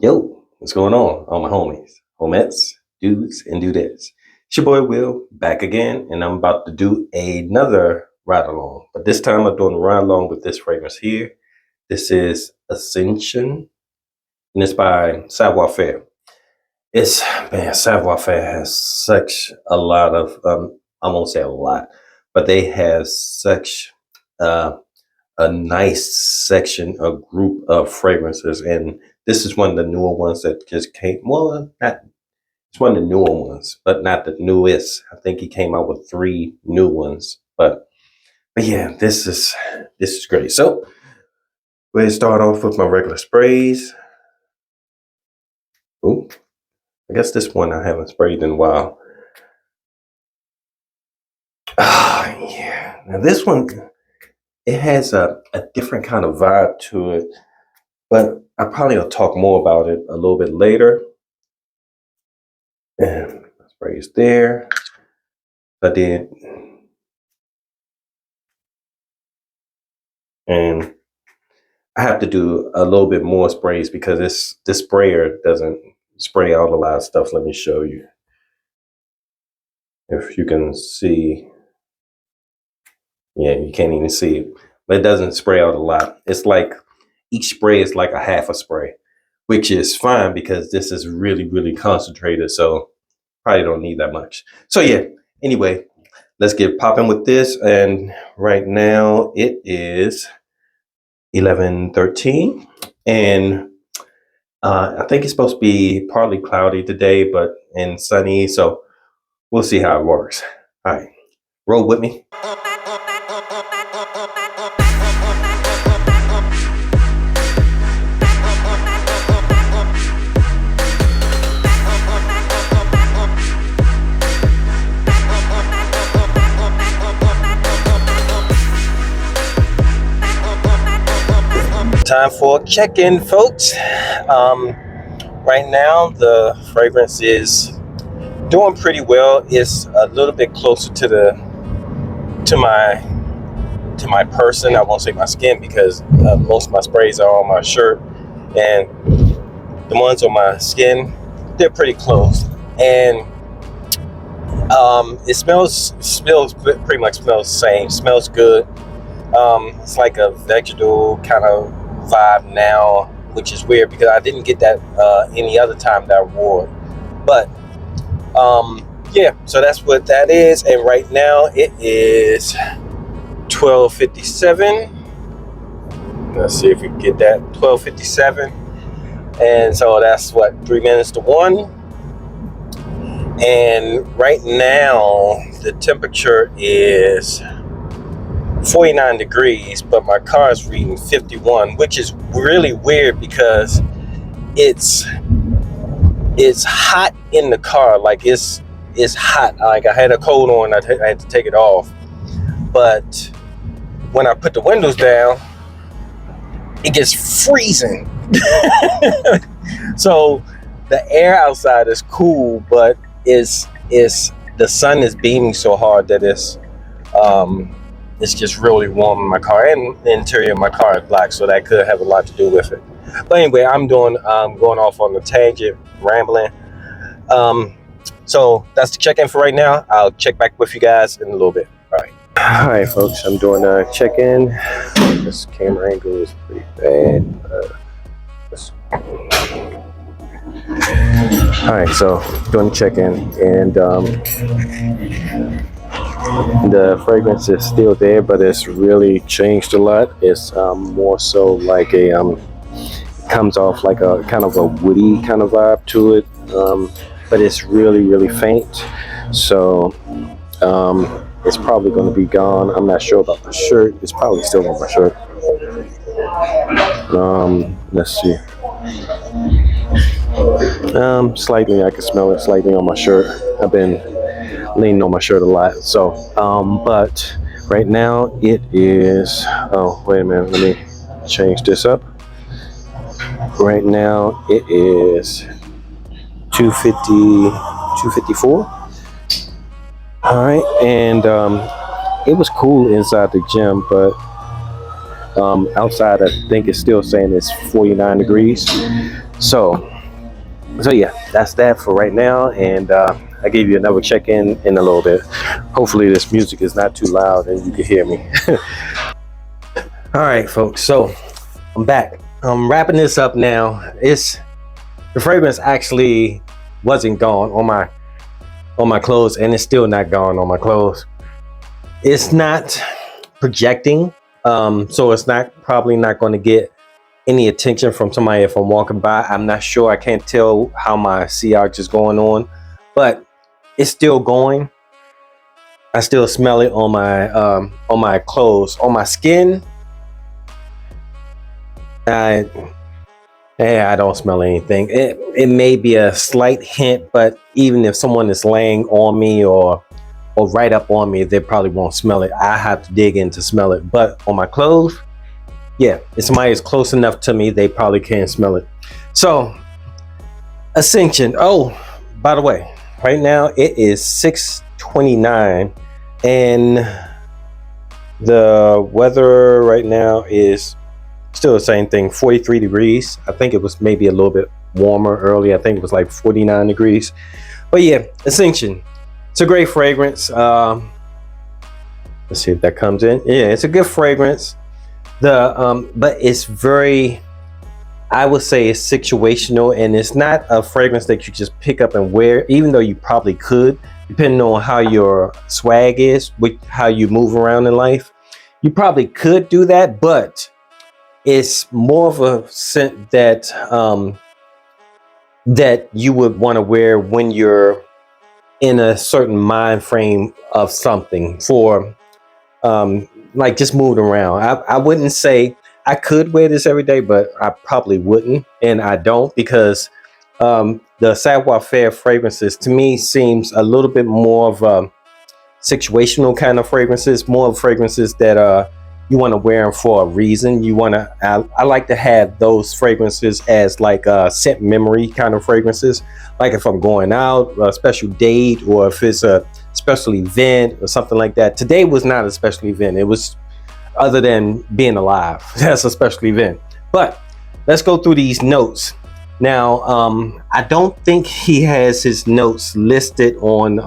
Yo, what's going on? All my homies, homettes, dudes, and dudettes. It's your boy Will back again, and I'm about to do another ride along. But this time I'm doing a ride along with this fragrance here. This is Ascension, and it's by Savoir Faire. Savoir Faire has such a lot of, I won't say a lot, but they have such a nice section, a group of fragrances, and this is one of the newer ones that just came. Well, not it's one of the newer ones, but not the newest. I think he came out with 3 new ones, but yeah, this is great. So we'll start off with my regular sprays. Ooh, I guess this one I haven't sprayed in a while. Ah, yeah. Now this one, it has a different kind of vibe to it, but I probably will talk more about it a little bit later. And spray is there. And I have to do a little bit more sprays because this sprayer doesn't spray out a lot of stuff. Let me show you. If you can see, yeah, you can't even see it, but it doesn't spray out a lot. It's like each spray is like a half a spray, which is fine because this is really, really concentrated. So probably don't need that much. So yeah, anyway, let's get popping with this. And right now it is 11:13, and I think it's supposed to be partly cloudy today, but and sunny. So we'll see how it works. All right, roll with me. Time for check-in, folks. Right now the fragrance is doing pretty well. It's a little bit closer to my person. I won't say my skin because most of my sprays are on my shirt, and the ones on my skin, they're pretty close. And it smells pretty much smells the same. Smells good. It's like a vegetal kind of vibe now, which is weird because I didn't get that any other time that I wore it. But yeah, so that's what that is. And right now it is 12:57. Let's see if we can get that. 12:57. And so that's what, 3 minutes to 1. And right now the temperature is 49 degrees, but my car is reading 51, which is really weird because it's hot in the car. Like it's hot. Like I had a coat on, I had to take it off. But when I put the windows down, it gets freezing. So the air outside is cool, but it's the sun is beaming so hard that it's just really warm in my car, and the interior of my car is black, so that could have a lot to do with it. But anyway, I'm going off on the tangent, rambling. So that's the check-in for right now. I'll check back with you guys in a little bit. All right, folks, I'm doing a check-in. This camera angle is pretty bad. All right, so doing the check-in, and the fragrance is still there, but it's really changed a lot. It's more so like a comes off like a kind of a woody kind of vibe to it, but it's really, really faint. So it's probably going to be gone. I'm not sure about the shirt. It's probably still on my shirt. Let's see. Slightly, I can smell it slightly on my shirt. I've been leaning on my shirt a lot. So, but right now it is, oh, wait a minute, let me change this up. Right now it is 254. All right, and it was cool inside the gym, but outside I think it's still saying it's 49 degrees. So So yeah, that's that for right now, and I gave you another check-in in a little bit. Hopefully this music is not too loud and you can hear me. All right, folks, so I'm back. I'm wrapping this up now. The fragrance actually wasn't gone on my clothes, and it's still not gone on my clothes. It's not projecting, so it's probably not going to get any attention from somebody if I'm walking by. I'm not sure. I can't tell how my sillage is going on, but it's still going. I still smell it on my clothes. On my skin, I don't smell anything. It may be a slight hint, but even if someone is laying on me or right up on me, they probably won't smell it. I have to dig in to smell it. But on my clothes, yeah, if somebody is close enough to me, they probably can smell it. So, Ascension. Oh, by the way, right now it is 6:29, and the weather right now is still the same thing, 43 degrees. I think it was maybe a little bit warmer early. I think it was like 49 degrees. But yeah, Ascension. It's a great fragrance. Let's see if that comes in. Yeah, it's a good fragrance. But it's very, I would say it's situational, and it's not a fragrance that you just pick up and wear, even though you probably could, depending on how your swag is, with how you move around in life. You probably could do that, but it's more of a scent that that you would want to wear when you're in a certain mind frame of something, for like just moving around. I wouldn't say I could wear this every day, but I probably wouldn't, and I don't, because the Savoir Faire fragrances to me seems a little bit more of a situational kind of fragrances, more of fragrances that you want to wear them for a reason. I like to have those fragrances as like scent memory kind of fragrances, like if I'm going out, a special date, or if it's a special event or something like that. Today was not a special event. It was, other than being alive, that's a special event. But let's go through these notes. Now, I don't think he has his notes listed on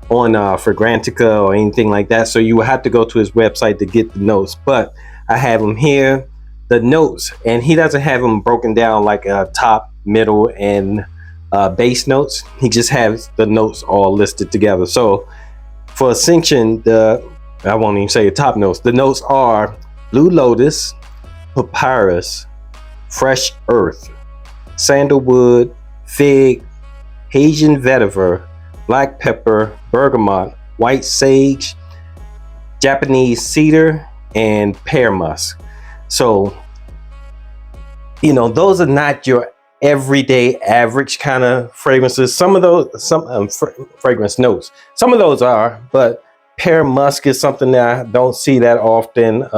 Fragrantica or anything like that, so you will have to go to his website to get the notes. But I have them here, the notes, and he doesn't have them broken down like top, middle, and base notes. He just has the notes all listed together. So for Ascension, I won't even say the top notes. The notes are blue lotus, papyrus, fresh earth, sandalwood, fig, Haitian vetiver, black pepper, bergamot, white sage, Japanese cedar, and pear musk. So, those are not your everyday average kind of fragrances. Some of those, fragrance notes, some of those are, but pear musk is something that I don't see that often.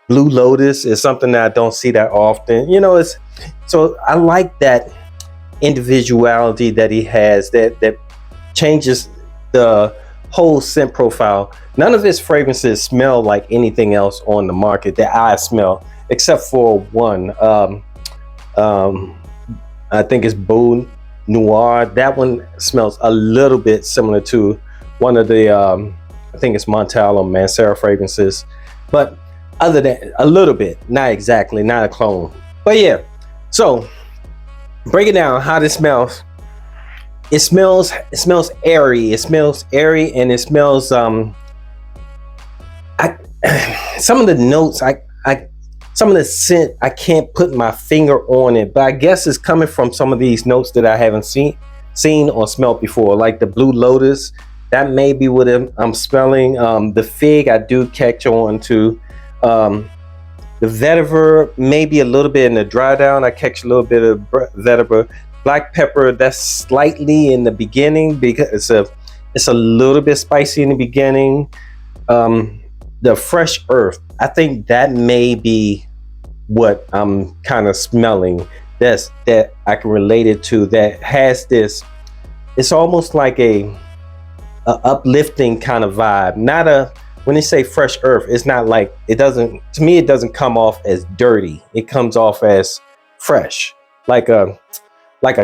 Blue lotus is something that I don't see that often. So I like that individuality that he has, that changes the whole scent profile. None of his fragrances smell like anything else on the market that I smell, except for one. I think it's Beau Noir. That one smells a little bit similar to one of the I think it's Montal or Mancera fragrances, but other than a little bit, not exactly, not a clone. But yeah, so break it down how this smells. It smells airy. It smells airy, and it smells some of the notes, some of the scent, I can't put my finger on it, but I guess it's coming from some of these notes that I haven't seen or smelled before, like the blue lotus. That may be what I'm smelling. The fig, I do catch on to. The vetiver, maybe a little bit in the dry down. I catch a little bit of vetiver. Black pepper, that's slightly in the beginning because it's a little bit spicy in the beginning. The fresh earth, I think that may be what I'm kind of smelling. That I can relate it to. That has this. It's almost like a uplifting kind of vibe. Not a. When they say fresh earth, it's not like, it doesn't, to me, it doesn't come off as dirty. It comes off as fresh. like a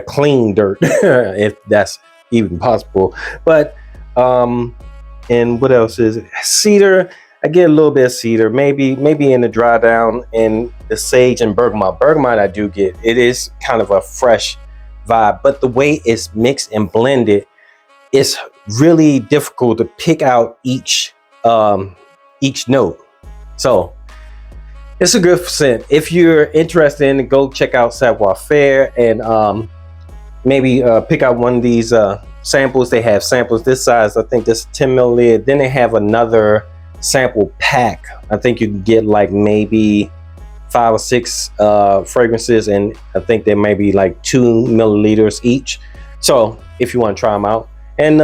clean dirt, if that's even possible. But and what else is it? Cedar. I get a little bit of cedar, maybe in the dry down, and the sage and bergamot. Bergamot I do get. It is kind of a fresh vibe, but the way it's mixed and blended, it's really difficult to pick out each note. So it's a good scent. If you're interested in it, go check out Savoir Faire and maybe pick out one of these samples. They have samples this size. I think this 10 milliliter. Then they have another sample pack. I think you can get like maybe 5 or 6 fragrances, and I think they may be like 2 milliliters each. So if you want to try them out, and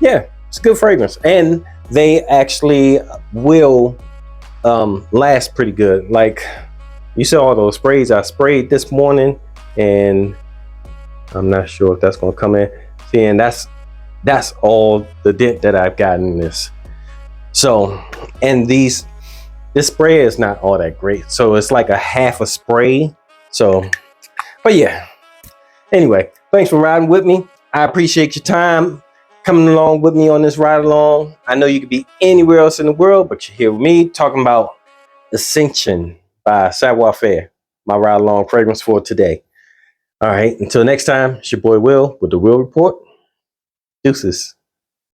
yeah, it's a good fragrance, and they actually will last pretty good. Like you saw all those sprays I sprayed this morning, and I'm not sure if that's gonna come in. See, and that's all the dent that I've gotten in this. So, and this spray is not all that great. So it's like a half a spray. So, but yeah. Anyway, thanks for riding with me. I appreciate your time coming along with me on this ride along. I know you could be anywhere else in the world, but you're here with me talking about Ascension by Savoir Faire, my ride along fragrance for today. All right, until next time, it's your boy Will with the Will Report. Deuces.